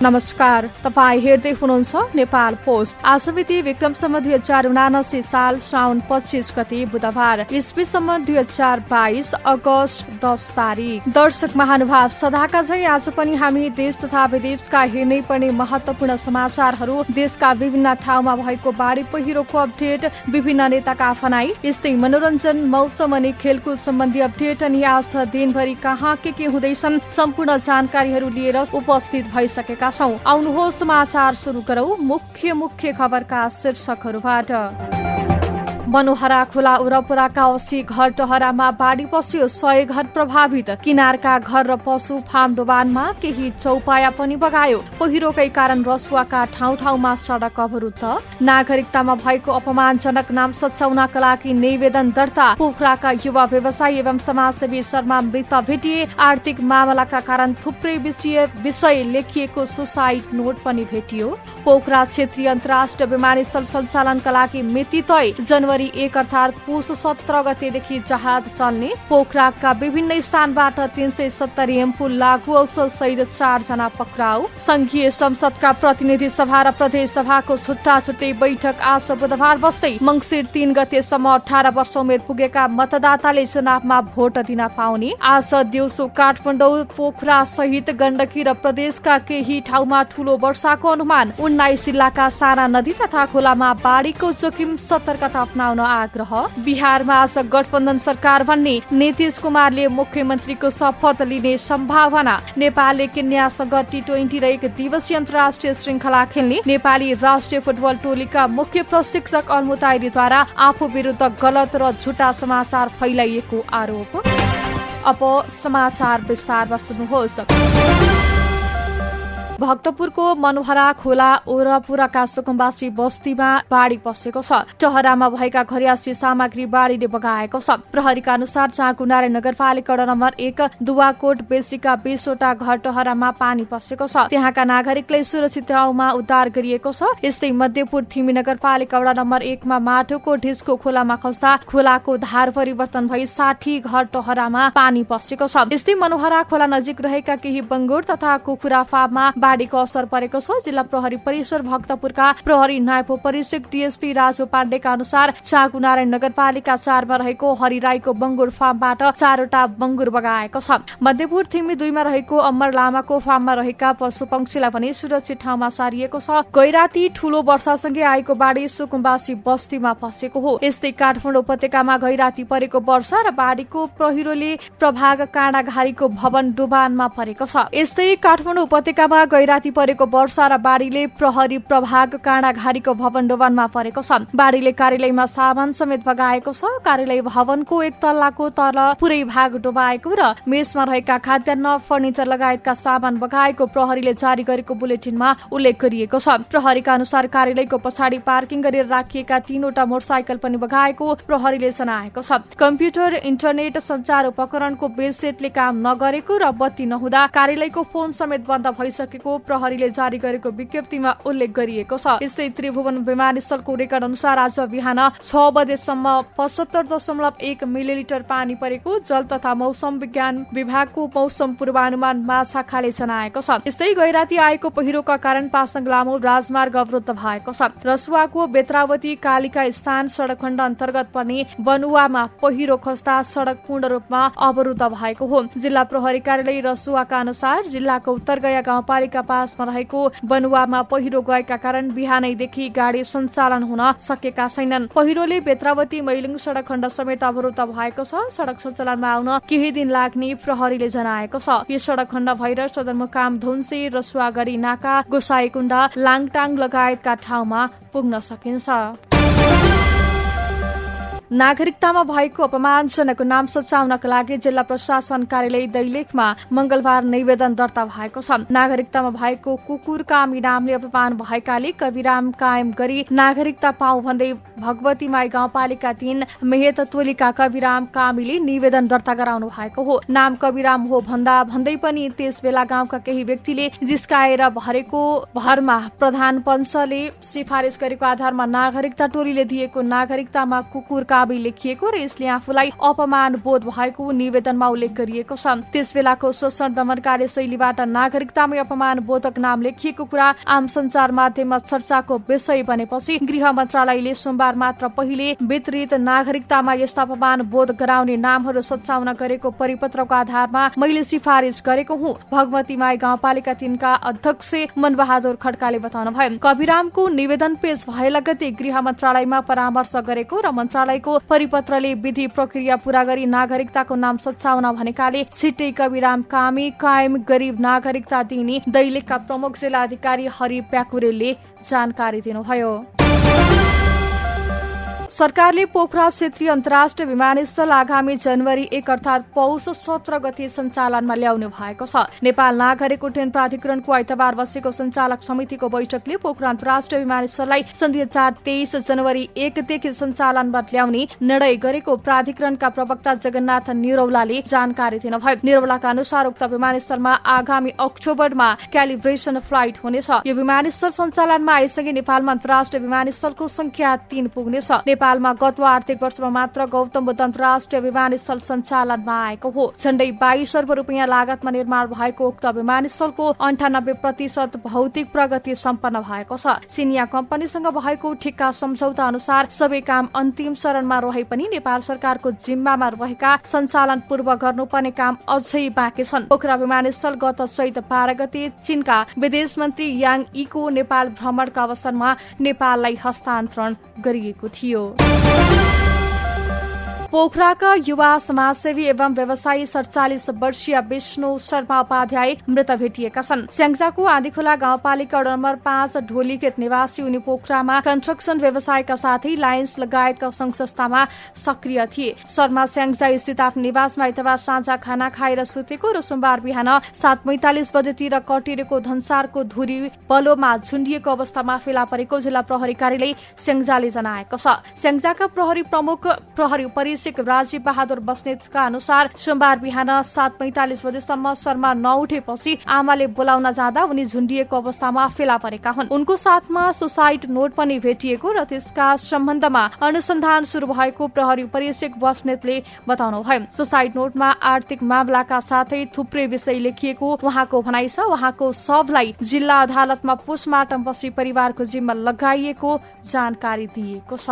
नमस्कार, तपाईँ हेर्दै हुनुहुन्छ नेपाल पोस्ट। आज मिति विक्रमसम्म 2079 साल श्रावण 25 गते बुधबार, इस्वीसम्म 2022 अगस्त 10 तारिक। दर्शक महानुभाव, सदाका झै आज पनि हामी देश तथा विदेशका हेर्नै पर्ने महत्वपूर्ण समाचारहरू, देशका विभिन्न ठाउँमा भएको बाढी पहिरोको अपडेट, विभिन्न नेताका भनाई, यस्तै मनोरञ्जन, मौसम अनि खेलकुद सम्बन्धी अपडेट अनि आज दिनभरि कहाँ के हुँदैछन् सम्पूर्ण जानकारीहरू लिएर उपस्थित भइसकेका छौं। आउनुहोस् समाचार सुरु गरौं मुख्य खबरका शीर्षकहरूबाट। मनोहरा खोला वरपरका 80 घर टहरामा बाढी पस्यो, 100 घर प्रभावित। किनारका घर र पशु फार्म डोबानमा केही चौपाया पनि बगायो। पहिरोकै कारण रसुवाका ठाउँमा सडक अवरुद्ध। नागरिकतामा भएको अपमानजनक नाम सच्याउनका लागि निवेदन दर्ता। पोखराका युवा व्यवसायी एवं समाजसेवी शर्मा मृत भेटिए। आर्थिक मामलाका कारण थुप्रै विषय लेखिएको सुसाइड नोट पनि भेटियो। पोखरा क्षेत्रीय अन्तर्राष्ट्रिय विमानस्थल सञ्चालनका लागि मिति तय। जनवरी 1 अर्थात पुष 17 गतेदेखि जहाज चल्ने। पोखराका विभिन्न स्थानबाट 370 एम्पुल लागू औषध सहित 4 जना पक्राउ। संघीय संसदका प्रतिनिधि सभा र प्रदेश सभाको छुट्टा छुट्टै बैठक आज बुधबार बस्दै। मंसिर 3 गतेसम्म 18 वर्ष उमेर पुगेका मतदाताले चुनावमा भोट दिन पाउने। आज दिउँसो काठमाडौँ, पोखरा सहित गण्डकी र प्रदेशका केही ठाउँमा ठूलो वर्षाको अनुमान। 19 जिल्लाका साना नदी तथा खोलामा बाढीको जोखिम, सतर्कता अपनाउन आग्रह। बिहारमा आज गठबन्धन सरकार भन्ने नीतीश कुमारले मुख्यमन्त्रीको शपथ लिने सम्भावना। नेपालले केन्यासँग T20 र 1 दिवसीय अन्तर्राष्ट्रिय श्रृङ्खला खेल्ने। नेपाली राष्ट्रिय फुटबल टोलीका मुख्य प्रशिक्षक अलमुताइरीद्वारा आफू विरुद्ध गलत र झुटा समाचार फैलाइएको आरोप। अब समाचार विस्तारमा सुन्नुहोस्। भक्तपुरको मनोहरा खोला वरपुरका सुकुम्बासी बस्तीमा बाढी पसेको छ। टहरामा भएका घरियासी सामग्री बाढीले बगाएको छ। प्रहरीका अनुसार चाँगुनारायण नगरपालिका वडा नम्बर 1 दुवाकोट बेसीका 20 वटा घर टहरामा पानी पसेको छ। त्यहाँका नागरिकलाई सुरक्षित ठाउँमा उद्धार गरिएको छ। यस्तै मध्यपुर थिमी नगरपालिका वडा नम्बर 1 मा माटोको ढिस्को खोलामा खस्दा खोलाको धार परिवर्तन भई 60 घर टहरामा पानी पसेको छ। यस्तै मनोहरा खोला नजिक रहेका केही बङ्गुर तथा कुखुरा फार्ममा बाढीको असर परेको छ। जिल्ला प्रहरी परिसर भक्तपुरका प्रहरी नायब उपरीक्षक डीएसपी राजु पाण्डेका अनुसार चाँगुनारायण नगरपालिका 4 मा रहेको हरिराईको बङ्गुर फार्मबाट 4 वटा बङ्गुर बगाएको छ। मध्यपुर थिमी 2 मा रहेको अमर लामाको फार्ममा रहेका पशु पंक्षीलाई पनि सुरक्षित ठाउँमा सारिएको छ। गैराती ठूलो वर्षासँगै आएको बाढी सुकुम्बासी बस्तीमा पसेको हो। यस्तै काठमाडौँ उपत्यकामा गैराती परेको वर्षा र बाढीको पहिरोले प्रभाग काँडाघारीको भवन डुबानमा परेको छ। यस्तै काठमाडौँ उपत्यकामा गैराती परेको वर्षा र बाढीले प्रहरी प्रभाग काँडाघारीको भवन डोबानमा परेको छ। बाढीले कार्यालयमा सामान समेत बगाएको छ। कार्यालय भवनको 1 तल्लाको तल पुरै भाग डुबाएको र मेसमा रहेका खाद्यान्न, फर्निचर लगायतका सामान बगाएको प्रहरीले जारी गरेको बुलेटिनमा उल्लेख गरिएको छ। प्रहरीका अनुसार कार्यालयको पछाडि पार्किङ गरेर राखिएका 3 वटा मोटरसाइकल पनि बगाएको प्रहरीले जनाएको छ। कम्प्युटर, इन्टरनेट, सञ्चार उपकरणको बेस सेटले काम नगरेको र बत्ती नहुँदा कार्यालयको फोन समेत बन्द भइसकेको प्रहरीले जारी गरेको विज्ञप्तिमा उल्लेख गरिएको छ। यस्तै त्रिभुवन विमानस्थलको रेकर्ड अनुसार आज बिहान 6 बजेसम्म 75.1 मिलिलिटर पानी परेको जल तथा मौसम विज्ञान विभागको मौसम पूर्वानुमान महाशाखाले जनाएको छ। यस्तै गैराती आएको पहिरोका कारण पासाङ लामो राजमार्ग अवरुद्ध भएको छ। रसुवाको बेत्रावती कालिका स्थान सडक खण्ड अन्तर्गत पर्ने बनुवामा पहिरो खस्दा सडक पूर्ण रूपमा अवरुद्ध भएको हो। जिल्ला प्रहरी कार्यालय रसुवाका अनुसार जिल्लाको उत्तरगया गाउँपालिका पासमा रहेको बनुवामा पहिरो गएका कारण बिहानैदेखि गाडी सञ्चालन हुन सकेका छैनन्। पहिरोले बेत्रावती मैलिङ सडक खण्ड समेत अवरुद्ध भएको छ। सडक सञ्चालनमा आउन केही दिन लाग्ने प्रहरीले जनाएको छ। यो सडक खण्ड भएर सदरमुकाम धुन्से, रसुवागढी नाका, गोसाईकुण्ड, लाङटाङ लगायतका ठाउँमा पुग्न सकिन्छ। नागरिकतामा भएको अपमानजनक नाम सच्याउनका लागि जिल्ला प्रशासन कार्यालय दैलेखमा मंगलबार निवेदन दर्ता भएको छ। नागरिकतामा भएको कुकुर कामी नामले अपमान भएकाले कविराम कायम गरी नागरिकता पाऊ भन्दै भगवती माई गाउँपालिका 3 मेहेत टोलीका कविराम कामीले निवेदन दर्ता गराउनु भएको हो। नाम कविराम हो भन्दै पनि त्यस बेला गाउँका केही व्यक्तिले जिस्काएर भरेको भरमा प्रधान पञ्चले सिफारिस गरेको आधारमा नागरिकता टोलीले दिएको नागरिकतामा कुकुर दाबी लेखिएको र यसले आफूलाई अपमान बोध भएको निवेदनमा उल्लेख गरिएको छ। त्यसबेलाको शोषण दमन कार्यशैलीबाट नागरिकतामै अपमान बोधक नाम लेखिएको कुरा आम सञ्चार माध्यममा चर्चाको विषय बनेपछि गृह मन्त्रालयले सोमबार मात्र पहिले वितरित नागरिकतामा यस्ता अपमान बोध गराउने नामहरू सच्याउन गरेको परिपत्रको आधारमा मैले सिफारिस गरेको हुँ, भगवतीमाई गाउँपालिका 3 का अध्यक्ष मनबहादुर खड्काले बताउनु भयो। कविरामको निवेदन पेश भए लगतै गृह मन्त्रालयमा परामर्श गरेको र मन्त्रालयको परिपत्रले विधि प्रक्रिया पूरा गरी नागरिकताको नाम सच्याउन भनेकाले छिट्टै कविराम कायम गरीब नागरिकता दिने दैलेखका प्रमुख जिल्ला अधिकारी हरि प्याकुरेलले जानकारी दिनुभयो। सरकारले पोखरा क्षेत्रीय अन्तर्राष्ट्रिय विमानस्थल आगामी जनवरी 1 अर्थात पौष 17 गते सञ्चालनमा ल्याउने भएको छ। नेपाल नागरिक उड्डयन प्राधिकरणको आइतबार बसेको सञ्चालक समितिको बैठकले पोखरा अन्तर्राष्ट्रिय विमानस्थललाई सन् 2023 जनवरी 1 देखि सञ्चालनमा ल्याउने निर्णय गरेको प्राधिकरणका प्रवक्ता जगन्नाथ निरौलाले जानकारी दिनुभयो। निरौलाका अनुसार उक्त विमानस्थलमा आगामी अक्टोबरमा क्यालिब्रेसन फ्लाइट हुनेछ। यो विमानस्थल सञ्चालनमा आएसँगै नेपालमा अन्तर्राष्ट्रिय विमानस्थलको संख्या 3 पुग्नेछ। नेपालमा गत आर्थिक वर्षमा मात्र गौतम बुद्ध अन्तर्राष्ट्रिय विमानस्थल सञ्चालनमा आएको हो। झण्डै 22 अर्ब रुपियाँ लागतमा निर्माण भएको उक्त विमानस्थलको 98% भौतिक प्रगति सम्पन्न भएको छ। चिनिया कम्पनीसँग भएको ठिक्का सम्झौता अनुसार सबै काम अन्तिम चरणमा रहे पनि नेपाल सरकारको जिम्मामा रहेका सञ्चालन पूर्व गर्नुपर्ने काम अझै बाँकी छन्। पोखरा विमानस्थल गत चैत 12 गते चीनका विदेश मन्त्री याङ यीको नेपाल भ्रमणका अवसरमा नेपाललाई हस्तान्तरण गरिएको थियो। पोखराका युवा समाजसेवी एवं व्यवसायी 47 वर्षीय विष्णु शर्मा उपाध्याय मृत भेटिएका छन्। स्याङ्जाको आँधीखोला गाउँपालिका नम्बर 5 ढोलीखेत निवासी उनी पोखरामा कन्स्ट्रक्सन व्यवसायका साथै लायन्स लगायतका संघ संस्थामा सक्रिय थिए। शर्मा स्याङ्जा स्थित आफ्नो निवासमा आइतबार साँझ खाना खाएर सुतेको र सोमबार बिहान 7:45 बजेतिर कटिरेको धनसारको धुरी बलोमा झुन्डिएको अवस्थामा फेला परेको जिल्ला प्रहरी कार्यालय स्याङ्जाले जनाएको छ। स्याङ्जाका प्रहरी प्रमुख प्रहरी राजीव बहादुर बस्नेतका अनुसार सोमबार बिहान 7:45 बजेसम्म शर्मा नउठेपछि आमाले बोलाउन जाँदा उनी झुन्डिएको अवस्थामा फेला परेका हुन्। उनको साथमा सुसाइड नोट पनि भेटिएको र त्यसका सम्बन्धमा अनुसन्धान शुरू भएको प्रहरी उपरीक्षक बस्नेतले बताउनुभयो। सुसाइड नोटमा आर्थिक मामलाका साथै थुप्रै विषय लेखिएको उहाँको भनाइ छ। उहाँको शवलाई जिल्ला अदालतमा पोस्टमार्टमपछि परिवारको जिम्मा लगाइएको जानकारी दिएको छ।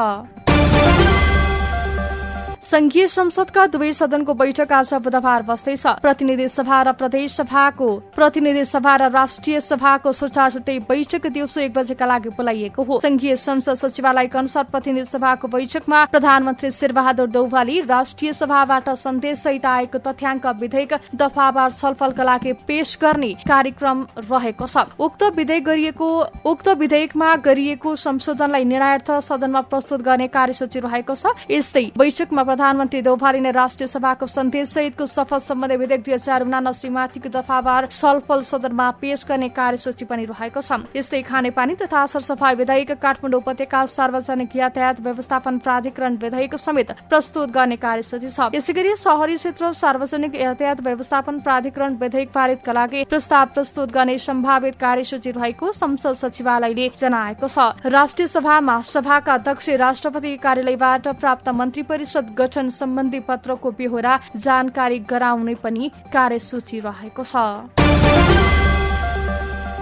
संघीय संसदका दुवै सदनको बैठक आज बुधबार बस्दैछ। प्रतिनिधि सभा र प्रदेश सभाको प्रतिनिधि सभा र राष्ट्रिय सभाको छुट्टै बैठक दिउँसो 1 बजेका लागि बोलाइएको हो। संघीय संसद सचिवालयका अनुसार प्रतिनिधि सभाको बैठकमा प्रधानमन्त्री शेरबहादुर देउवाले राष्ट्रिय सभाबाट सन्देशसहित आएको तथ्याङ्क विधेयक दफावार छलफलका लागि पेश गर्ने कार्यक्रम रहेको छ। उक्त विधेयकमा गरिएको संशोधनलाई निर्णयार्थ सदनमा प्रस्तुत गर्ने कार्यसूची रहेको छ। यस्तै बैठकमा प्रधानमन्त्री देउवाले नै राष्ट्रिय सभाको सन्देश सहितको शपथ सम्बन्धी विधेयक 2079 माथिको दफावार छलफल सदनमा पेश गर्ने कार्यसूची पनि रहेको छ। यस्तै खानेपानी तथा सरसफाई विधेयक, काठमाडौँ उपत्यका सार्वजनिक यातायात व्यवस्थापन प्राधिकरण विधेयक समेत प्रस्तुत गर्ने कार्यसूची छ। यसैगरी शहरी क्षेत्र सार्वजनिक यातायात व्यवस्थापन प्राधिकरण विधेयक पारितका लागि प्रस्ताव प्रस्तुत गर्ने सम्भावित कार्यसूची रहेको संसद सचिवालयले जनाएको छ। राष्ट्रिय सभामा सभाका अध्यक्ष राष्ट्रपति कार्यालयबाट प्राप्त मन्त्री परिषद गठन सम्बन्धी पत्रको बेहोरा जानकारी गराउने पनि कार्यसूची रहेको छ।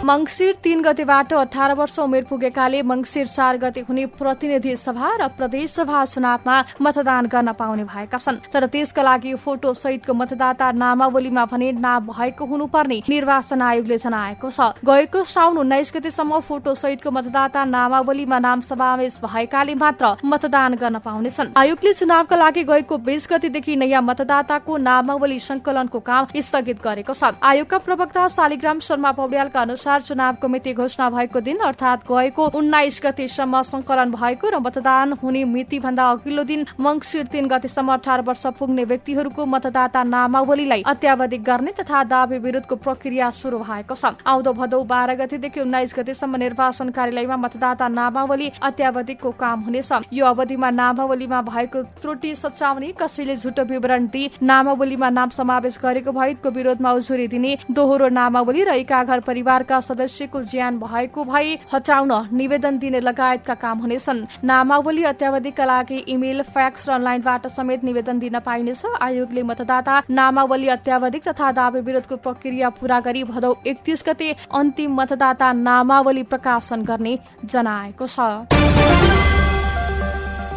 मंगिर 3 गतेबाट 18 वर्ष उमेर पुगेकाले मंगिर 4 गते हुने प्रतिनिधि सभा र प्रदेश सभा चुनावमा मतदान गर्न पाउने भएका छन्। तर त्यसका लागि फोटो सहितको मतदाता नामावलीमा भने नाम भएको हुनुपर्ने निर्वाचन आयोगले जनाएको छ। गएको श्रावण 19 गतेसम्म फोटो सहितको मतदाता नामावलीमा नाम समावेश भएकाले मात्र मतदान गर्न पाउनेछन्। आयोगले चुनावका लागि गएको 20 गतेदेखि नयाँ मतदाताको नामावली संकलनको काम स्थगित गरेको छ। आयोगका प्रवक्ता शालिग्राम शर्मा पौड्यालका अनुसार चुनावको मिति घोषणा भएको दिन अर्थात गएको 19 गतेसम्म संकलन भएको र मतदान हुने मिति भन्दा अघिल्लो दिन मंगिर 3 गतेसम्म 18 वर्ष पुग्ने व्यक्तिहरूको मतदाता नामावलीलाई अत्यावधिक गर्ने तथा दावी विरुद्धको प्रक्रिया शुरू भएको छ। आउँदो भदौ 12 गतेदेखि 19 गतेसम्म निर्वाचन कार्यालयमा मतदाता नामावली अत्यावधिकको काम हुनेछ। यो अवधिमा नामावलीमा भएको त्रुटि सच्याउने, कसैले झुटो विवरण दिई नामावलीमा नाम समावेश गरेको भएको विरोधमा उजुरी दिने, दोहोरो नामावली र एकाघर परिवारका सदस्यको ज्यान भएको भए हटाउन निवेदन दिने लगायतका काम हुनेछन्। नामावली अत्यावधिका लागि इमेल, फ्याक्स र अनलाइनबाट समेत निवेदन दिन पाइनेछ। आयोगले मतदाता नामावली अत्यावधिक तथा दावी विरोधको प्रक्रिया पूरा गरी भदौ 31 गते अन्तिम मतदाता नामावली प्रकाशन गर्ने जनाएको छ।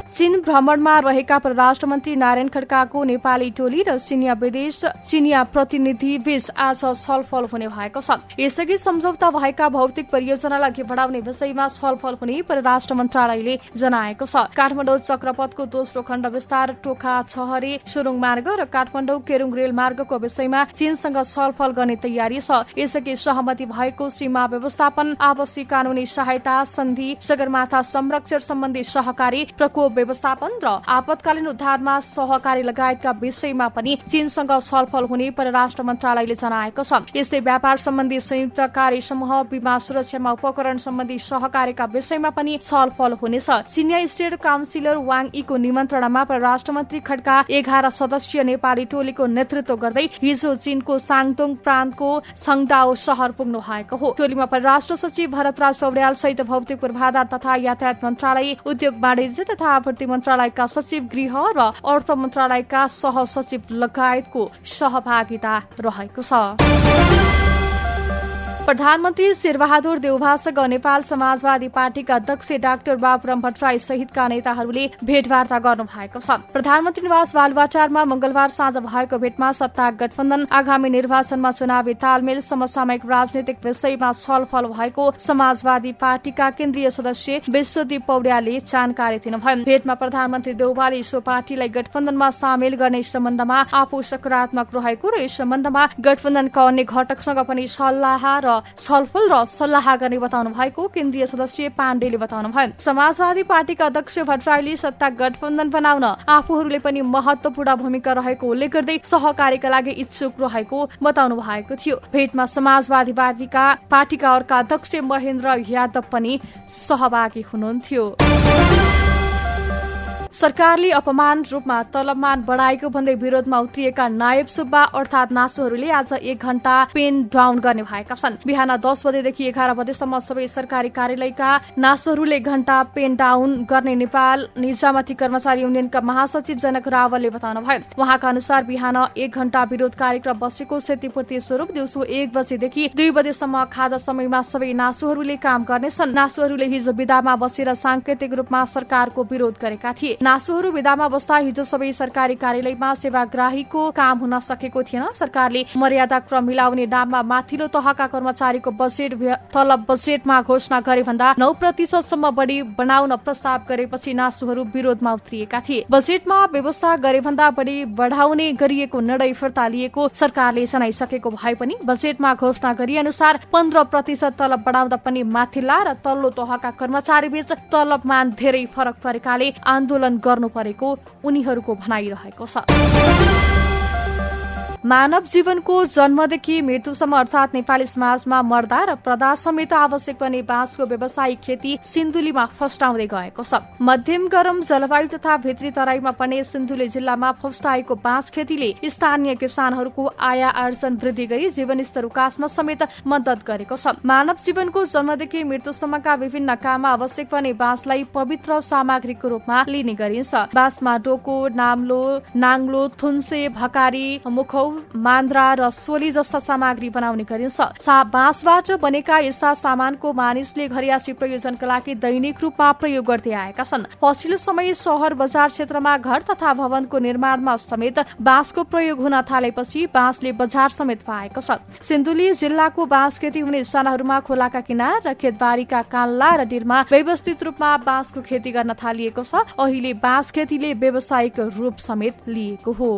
चीन भ्रमणमा रहेका परराष्ट्र मन्त्री नारायण खड्काको नेपाली टोली र चिनिया प्रतिनिधि बीच आज छलफल हुने भएको छ। यसअघि सम्झौता भएका भौतिक परियोजनालाई अघि बढाउने विषयमा छलफल हुने परराष्ट्र मन्त्रालयले जनाएको छ। काठमाडौँ चक्रपथको दोस्रो खण्ड विस्तार, टोखा छहरे सुरुङ मार्ग र काठमाडौँ केरुङ रेल मार्गको विषयमा चीनसँग छलफल गर्ने तयारी छ। यसअघि सहमति भएको सीमा व्यवस्थापन, आवश्यक कानूनी सहायता, सन्धि, सगरमाथा संरक्षण सम्बन्धी सहकारी, प्रकोप व्यवस्थापन र आपतकालीन उद्धारमा सहकारी लगायतका विषयमा पनि चीनसँग छलफल हुने परराष्ट्र मन्त्रालयले जनाएको छ। यस्तै व्यापार सम्बन्धी संयुक्त कार्य समूह, बीमा सुरक्षामा उपकरण सम्बन्धी सहकारीका विषयमा पनि छलफल हुनेछ। चिनिया स्टेट काउन्सिलर वाङ यीको निमन्त्रणामा परराष्ट्र मन्त्री खड्का 11 सदस्यीय नेपाली टोलीको नेतृत्व गर्दै हिजो चीनको साङदोङ प्रान्तको सङदाओ शहर पुग्नु भएको हो। टोलीमा परराष्ट्र सचिव भरतराज पौड्याल सहित भौतिक पूर्वाधार तथा यातायात मन्त्रालय, उद्योग वाणिज्य तथा आपूर्ति मन्त्रालयका सचिव, गृह र अर्थ मन्त्रालयका सहसचिव लगायतको सहभागिता रहेको छ। प्रधानमन्त्री शेरबहादुर देउवासँग नेपाल समाजवादी पार्टीका अध्यक्ष डाक्टर बाबुराम भट्टराई सहितका नेताहरूले भेटवार्ता गर्नु भएको छ। प्रधानमन्त्री निवास बालुवाटारमा मंगलबार साँझ भएको भेटमा सत्ता गठबन्धन, आगामी निर्वाचनमा चुनावी तालमेल, समसामयिक राजनीतिक विषयमा छलफल भएको समाजवादी पार्टीका केन्द्रीय सदस्य विश्वदीप पौड्यालले जानकारी दिनुभयो। भेटमा प्रधानमन्त्री देउवाले सो पार्टीलाई गठबन्धनमा सामेल गर्ने सम्बन्धमा आफू सकारात्मक रहेको र यस सम्बन्धमा गठबन्धनका अन्य घटकसँग पनि छलफल र सल्लाह गर्ने बताउनु भएको केन्द्रीय सदस्य पाण्डेले बताउनु भयो। समाजवादी पार्टीका अध्यक्ष भट्टराईले सत्ता गठबन्धन बनाउन आफूहरूले पनि महत्वपूर्ण भूमिका रहेको उल्लेख गर्दै सहकारीका लागि इच्छुक रहेको बताउनु भएको थियो। भेटमा समाजवादी पार्टीका अर्का अध्यक्ष महेन्द्र यादव पनि सहभागी हुनुहुन्थ्यो। सरकारले अपमान रूपमा तलबमान बढाएको भन्दै विरोधमा उत्रिएका नायब सुब्बा अर्थात नासोहरूले आज 1 घण्टा पेन डाउन गर्ने भएका छन्। बिहान 10 बजेदेखि 11 बजेसम्म सबै सरकारी कार्यालयका नासोहरूले घण्टा पेन डाउन गर्ने नेपाल निजामती कर्मचारी युनियनका महासचिव जनक रावलले बताउनु भयो। उहाँका अनुसार बिहान 1 घण्टा विरोध कार्यक्रम बसेको क्षतिपूर्ति स्वरूप दिउँसो 1 बजेदेखि 2 बजेसम्म खाजा समयमा सबै नासोहरूले काम गर्नेछन्। नासोहरूले हिजो विदामा बसेर सांकेतिक रूपमा सरकारको विरोध गरेका थिए। नासोहरू विदामा बस्दा हिजो सबै सरकारी कार्यालयमा सेवाग्राहीको काम हुन सकेको थिएन। सरकारले मर्यादा क्रम मिलाउने नाममा माथिल्लो तहका कर्मचारीको तलब बजेटमा घोषणा गरे भन्दा 9% सम्म बढी बनाउन प्रस्ताव गरेपछि नासोहरू विरोधमा उत्रिएका थिए। बजेटमा व्यवस्था गरे भन्दा बढी बढाउने गरिएको निर्णय फिर्ता लिएको सरकारले जनाइसकेको भए पनि बजेटमा घोषणा गरे अनुसार 15% तलब बढाउँदा पनि माथिल्ला र तल्लो तहका कर्मचारी बीच तलबमान धेरै फरक परेकाले आन्दोलन गर्नु परेको उनीहरूको भनाइरहेको छ। मानव जीवनको जन्मदेखि मृत्युसम्म अर्थात नेपाली समाजमा मर्दा र प्रदा समेत आवश्यक पर्ने बाँसको व्यावसायिक खेती सिन्धुलीमा फस्टाउँदै गएको छ। मध्यम गरम जलवायु तथा भित्री तराईमा पर्ने सिन्धुली जिल्लामा फस्टाएको बाँस खेतीले स्थानीय किसानहरूको आय आर्जन वृद्धि गरी जीवनस्तर उकास्न समेत मद्दत गरेको छ। मानव जीवनको जन्मदेखि मृत्युसम्मका विभिन्न काममा आवश्यक पर्ने बाँसलाई पवित्र सामग्रीको रूपमा लिने गरिन्छ। बाँसमा डोको, नाङ्लो, थुन्से, भकारी, मुखौ, मान्द्रा र सोली जस्ता सामग्री बनाउने गरिन्छ। बाँसबाट बनेका यस्ता सामानको मानिसले घरियासी प्रयोजनका लागि दैनिक रूपमा प्रयोग गर्दै आएका छन्। पछिल्लो समय शहर बजार क्षेत्रमा घर तथा भवनको निर्माणमा समेत बाँसको प्रयोग हुन थालेपछि बाँसले बजार समेत पाएको छ। सिन्धुली जिल्लाको बाँस खेती हुने स्थानहरूमा खोलाका किनार र खेतबारीका कान्ला र डिलमा व्यवस्थित रूपमा बाँसको खेती गर्न थालिएको छ। अहिले बाँस खेतीले व्यावसायिक रूप समेत लिएको हो।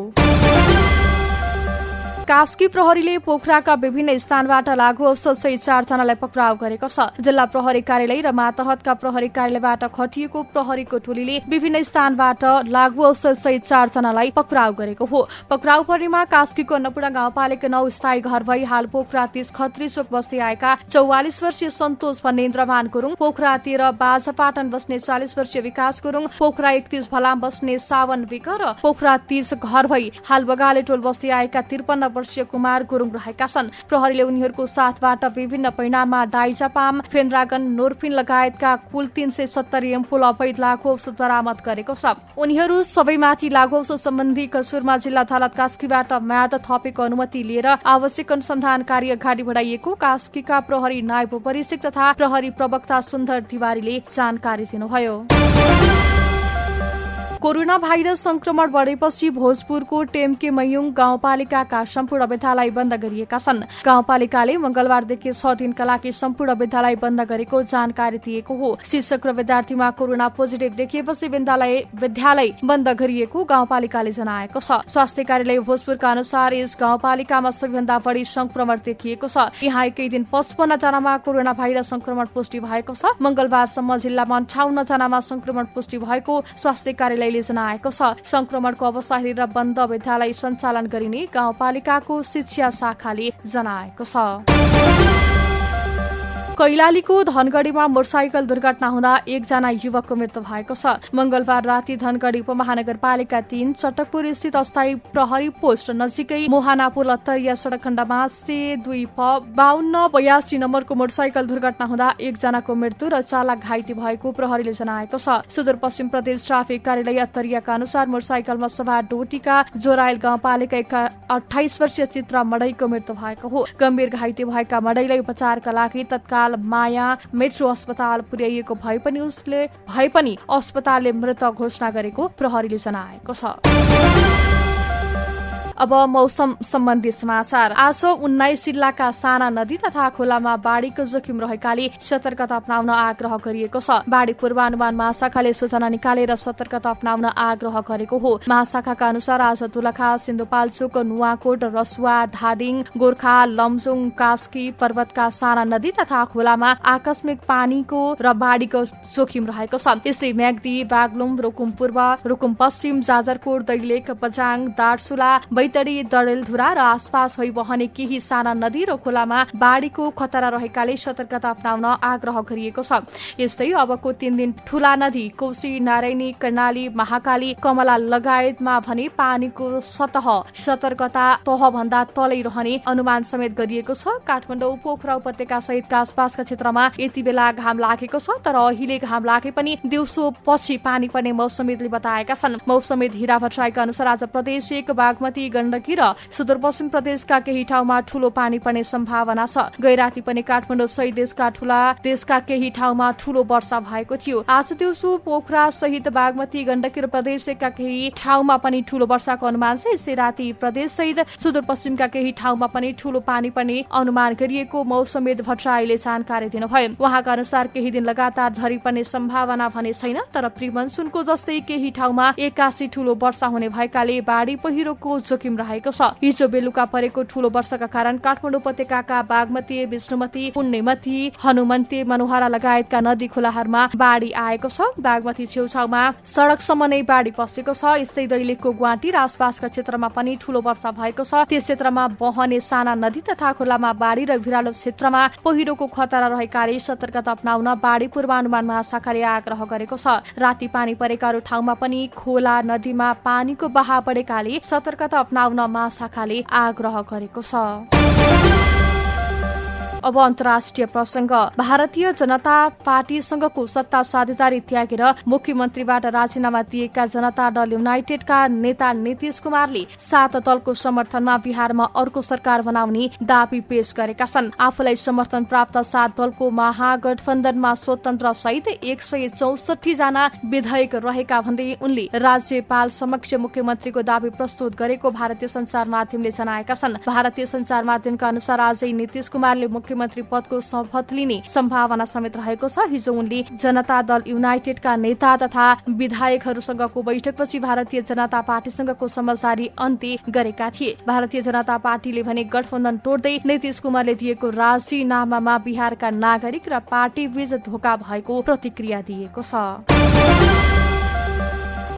कास्की प्रहरीले पोखराका विभिन्न स्थानबाट लागू औषध सहित 4 जनालाई पक्राउ गरेको छ। जिल्ला प्रहरी कार्यालय र मातहतका प्रहरी कार्यालयबाट खटिएको प्रहरीको टोलीले विभिन्न स्थानबाट लागू औषध सहित 4 जनालाई पक्राउ गरेको हो। पक्राउ पर्नेमा कास्कीको अन्नपूर्ण गाउँपालिका 9 स्थायी घर भई हाल पोखरा 30 खत्री चोक बस्दै आएका 44 वर्षीय सन्तोष भन्ने इन्द्रमान गुरुङ, पोखरा 13 बाजापाटन बस्ने 40 वर्षीय विकास गुरुङ, पोखरा 31 भलाम बस्ने सावन विक र पोखरा 30 घर भई हाल बगाले टोल बस्दै आएका 53 वर्षीय कुमार गुरुङ रहेका छन्। प्रहरीले उनीहरूको साथबाट विभिन्न परिणाममा डाइजापाम, फेन्ड्रागन, नोर्फिन लगायतका कुल 370 एम्पुल अवैध लागू औषध बरामद गरेको छ। उनीहरू सबैमाथि लागू औषध सम्बन्धी कसुरमा जिल्ला अदालत कास्कीबाट म्याद थपेको अनुमति लिएर आवश्यक अनुसन्धान कार्य अगाडि बढाइएको कास्कीका प्रहरी नायब उपरीक्षक तथा प्रहरी प्रवक्ता सुन्दर तिवारीले जानकारी दिनुभयो। कोरोना भाइरस संक्रमण बढेपछि भोजपुरको टेम्के मयुङ गाउँपालिकाका सम्पूर्ण विद्यालय बन्द गरिएका छन्। गाउँपालिकाले मंगलबारदेखि 6 दिनका लागि सम्पूर्ण विद्यालय बन्द गरेको जानकारी दिएको हो। शिक्षक र विद्यार्थीमा कोरोना पोजिटिभ देखिएपछि विद्यालय बन्द गरिएको गाउँपालिकाले जनाएको छ। स्वास्थ्य कार्यालय भोजपुरका अनुसार यस गाउँपालिकामा सबैभन्दा बढी संक्रमण देखिएको छ। यहाँ एकै दिन 55 जनामा कोरोना भाइरस संक्रमण पुष्टि भएको छ। मंगलबारसम्म जिल्लामा 58 जनामा संक्रमण पुष्टि भएको स्वास्थ्य कार्यालय जनाएको छ। संक्रमणको अवस्था हेरेर बन्द विद्यालय सञ्चालन गरिने गाउँपालिकाको शिक्षा शाखाले जनाएको छ। कैलालीको धनगढीमा मोटरसाइकल दुर्घटना हुँदा एकजना युवकको मृत्यु भएको छ। मंगलबार राति धनगढी उपमहानगरपालिका 3 चटकपुर स्थित अस्थायी प्रहरी पोस्ट नजिकै मोहानापुर लत्तरिया सड़क खण्डमा C2 5282 नम्बरको मोटरसाइकल दुर्घटना हुँदा एकजनाको मृत्यु र चालक घाइते भएको प्रहरीले जनाएको छ। सुदूरपश्चिम प्रदेश ट्राफिक कार्यालय अत्तरियाका अनुसार मोटरसाइकलमा सवार डोटीका जोरायल गाउँपालिकाका 28 वर्षीय चित्रा मडैको मृत्यु भएको हो। गम्भीर घाइते भएका मडैलाई उपचारका लागि तत्काल माया मेट्रो अस्पताल पुर्याइएको भए पनि अस्पतालले मृत घोषणा गरेको प्रहरीले जनाएको छ। अब मौसम सम्बन्धी समाचार। आज 19 जिल्लाका साना नदी तथा खोलामा बाढ़ीको जोखिम रहेकाले सतर्कता अपनाउन आग्रह गरिएको छ। बाढ़ी पूर्वानुमान महाशाखाले सूचना निकालेर सतर्कता अपनाउन आग्रह गरेको हो। महाशाखाका अनुसार आज दोलखा, सिन्धुपाल्चोक, नुवाकोट, रसुवा, धादिङ, गोर्खा, लमजुङ, कास्की पर्वतका साना नदी तथा खोलामा आकस्मिक पानीको र बाढ़ीको जोखिम रहेको छ। यस्तै म्याग्दी, बागलुङ, रुकुम पूर्व, रुकुम पश्चिम, जाजरकोट, दैलेख, बजाङ, दार्चुला, बैतडी, डडेलधुरा र आसपास भई बहने केही साना नदी र खोलामा बाढ़ीको खतरा रहेकाले सतर्कता अपनाउन आग्रह गरिएको छ। यस्तै अबको 3 दिन ठूला नदी कोशी, नारायणी, कर्णाली, महाकाली, कमला लगायतमा भने पानीको सतह सतर्कता तहभन्दा तलै रहने अनुमान समेत गरिएको छ। काठमाडौँ, पोखरा उपत्यका सहितका आसपासका क्षेत्रमा यति बेला घाम लागेको छ, तर अहिले घाम लागे पनि दिउँसो पछि पानी पर्ने मौसमविदले बताएका छन्। मौसमविद हिरा भट्टराईका अनुसार आज प्रदेश 1, बागमती, गण्डकी र सुदूरपश्चिम प्रदेशका केही ठाउँमा ठूलो पानी पर्ने सम्भावना छ। गैराती पनि काठमाडौँ सहित देशका केही ठाउँमा ठूलो वर्षा भएको थियो। आज दिउँसो पोखरा सहित बागमती, गण्डकी र प्रदेश 1 का केही ठाउँमा पनि ठूलो वर्षाको अनुमान छ। यसै राति प्रदेश सहित सुदूरपश्चिमका केही ठाउँमा पनि ठूलो पानी पर्ने अनुमान गरिएको मौसमविद भट्टराईले जानकारी दिनुभयो। उहाँका अनुसार केही दिन लगातार झरी पर्ने सम्भावना भने छैन, तर प्री मनसुनको जस्तै केही ठाउँमा एक्कासी ठूलो वर्षा हुने भएकाले बाढ़ी पहिरोको जोखिम रहेको छ। हिजो बेलुका परेको ठूलो वर्षाका कारण काठमाडौँ उपत्यकाका बागमती, विष्णुमती, पुण्यमती, हनुमन्ती, मनोहरा लगायतका नदी खोलाहरूमा बाढ़ी आएको छ। बागमती छेउछाउमा सड़कसम्म नै बाढ़ी पसेको छ। यस्तै दैलेखको गुवाटी र आसपासका क्षेत्रमा पनि ठूलो वर्षा भएको छ। त्यस क्षेत्रमा बहने साना नदी तथा खोलामा बाढ़ी र भिरालो क्षेत्रमा पहिरोको खतरा रहेकाले सतर्कता अपनाउन बाढ़ी पूर्वानुमान महाशाखाले आग्रह गरेको छ। राति पानी परेका अरू ठाउँमा पनि खोला, नदीमा पानीको बहाव बढेकाले सतर्कता अपनाउन महाशाखाले आग्रह गरेको छ। अब अन्तर्राष्ट्रिय प्रसंग। भारतीय जनता पार्टीसँगको सत्ता साझेदारी त्यागेर मुख्यमन्त्रीबाट राजीनामा दिएका जनता दल युनाइटेडका नेता नीतीश कुमारले 7 दलको समर्थनमा बिहारमा अर्को सरकार बनाउने दावी पेश गरेका छन्। आफूलाई समर्थन प्राप्त 7 दलको महागठबन्धनमा स्वतन्त्र सहित 164 जना विधायक रहेका भन्दै उनले राज्यपाल समक्ष मुख्यमन्त्रीको दावी प्रस्तुत गरेको भारतीय सञ्चार माध्यमले जनाएका छन्। भारतीय सञ्चार माध्यमका अनुसार आजै नीतीश कुमारले मुख्यमन्त्री पदको शपथ लिने सम्भावना समेत रहेको छ। हिजो उनले जनता दल युनाइटेडका नेता तथा विधायकहरूसँगको बैठकपछि भारतीय जनता पार्टीसँगको समझदारी अन्त्य गरेका थिए। भारतीय जनता पार्टीले भने गठबन्धन तोड्दै नीतीश कुमारले दिएको राजीनामामा बिहारका नागरिक र पार्टी बीच धोका भएको प्रतिक्रिया दिएको छ।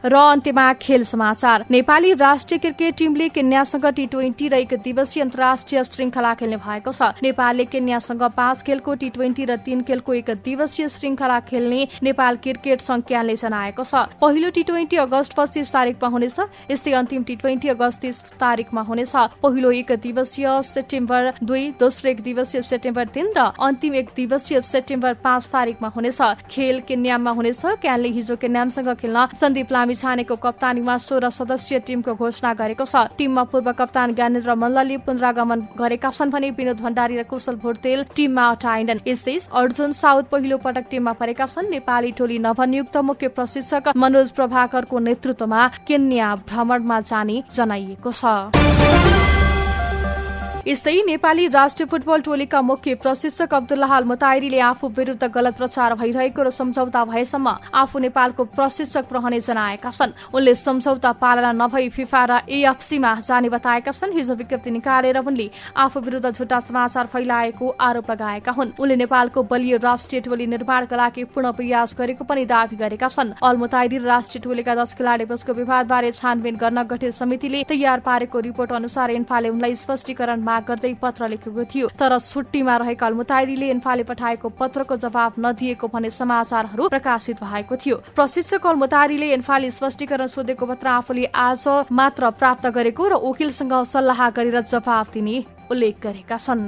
र अन्त्यमा खेल समाचार। नेपाली राष्ट्रिय क्रिकेट टिमले केन्यासँग टी20 र 1 दिवसीय अन्तर्राष्ट्रिय श्रृङ्खला खेल्ने भएको छ। नेपालले केन्यासँग 5 खेलको टी20 र 3 खेलको 1 दिवसीय श्रृङ्खला खेल्ने नेपाल क्रिकेट संज्ञानले जनाएको छ। पहिलो टी20 अगस्त 25 तारिकमा हुनेछ। यस्तै अन्तिम टी20 अगस्त 30 तारिकमा हुनेछ। पहिलो 1 दिवसीय सेप्टेम्बर 2, दोस्रो 1 दिवसीय सेप्टेम्बर 3 र अन्तिम 1 दिवसीय सेप्टेम्बर 5 तारिकमा हुनेछ। खेल केन्याममा हुनेछ। क्यानले हिजो केन्यामसँग खेल्न सन्दीप लामिछानेको कप्तानीमा 16 सदस्यीय टिमको घोषणा गरेको छ। टिममा पूर्व कप्तान ज्ञानेन्द्र मल्लले पुनरागमन गरेका छन् भने विनोद भण्डारी र कुशल भोटेल टिममा हटाइनन्। यस्तै अर्जुन साउद पहिलो पटक टिममा परेका छन्। नेपाली टोली नवनियुक्त मुख्य प्रशिक्षक मनोज प्रभाकरको नेतृत्वमा केन्या भ्रमणमा जाने जनाइएको छ। यस्तै नेपाली राष्ट्रिय फुटबल टोलीका मुख्य प्रशिक्षक अब्दुल्लाह अल मुताइरीले आफू विरुद्ध गलत प्रचार भइरहेको र सम्झौता भएसम्म आफू नेपालको प्रशिक्षक रहने जनाएका छन्। उनले सम्झौता पालना नभई फिफा र एएफसीमा जाने बताएका छन्। हिजो विज्ञप्ति निकालेर उनले आफू विरुद्ध झुटा समाचार फैलाएको आरोप लगाएका हुन्। उनले नेपालको बलियो राष्ट्रिय टोली निर्माणका लागि पूर्ण प्रयास गरेको पनि दावी गरेका छन्। अल मुताइरी राष्ट्रिय टोलीका 10 खेलाडी बीचको विवादबारे छानबिन गर्न गठित समितिले तयार पारेको रिपोर्ट अनुसार इन्फाले उनलाई स्पष्टीकरण गर्दै पत्र लेखेको थियो। तर छुट्टीमा रहेका अल मुताइरीले इन्फाले पठाएको पत्रको जवाब नदिएको भन्ने समाचारहरू प्रकाशित भएको थियो। प्रशिक्षक अल मुताइरीले इन्फाले स्पष्टीकरण सोधेको पत्र आफूले आज मात्र प्राप्त गरेको र वकिलसँग सल्लाह गरेर जवाब दिने उल्लेख गरेका छन्।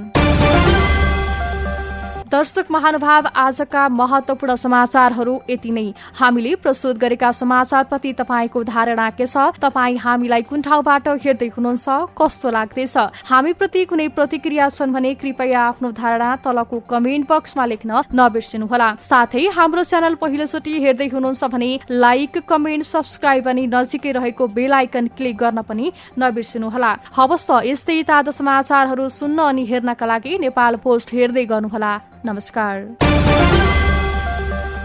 दर्शक महानुभाव, आजका महत्वपूर्ण समाचारहरू यति नै। हामीले प्रस्तुत गरेका समाचारप्रति तपाईँको धारणा के छ? तपाईँ हामीलाई कुन ठाउँबाट हेर्दै हुनुहुन्छ? कस्तो लाग्दैछ? हामीप्रति कुनै प्रतिक्रिया छन् भने कृपया आफ्नो धारणा तलको कमेन्ट बक्समा लेख्न नबिर्सिनुहोला। साथै हाम्रो च्यानल पहिलोचोटि हेर्दै हुनुहुन्छ भने लाइक, कमेन्ट, सब्स्क्राइब अनि नजिकै रहेको बेल आइकन क्लिक गर्न पनि नबिर्सिनुहोला। हवस् त, यस्तै ताजा समाचारहरू सुन्न अनि हेर्नका लागि नेपाल पोस्ट हेर्दै गर्नुहोला। नमस्कार।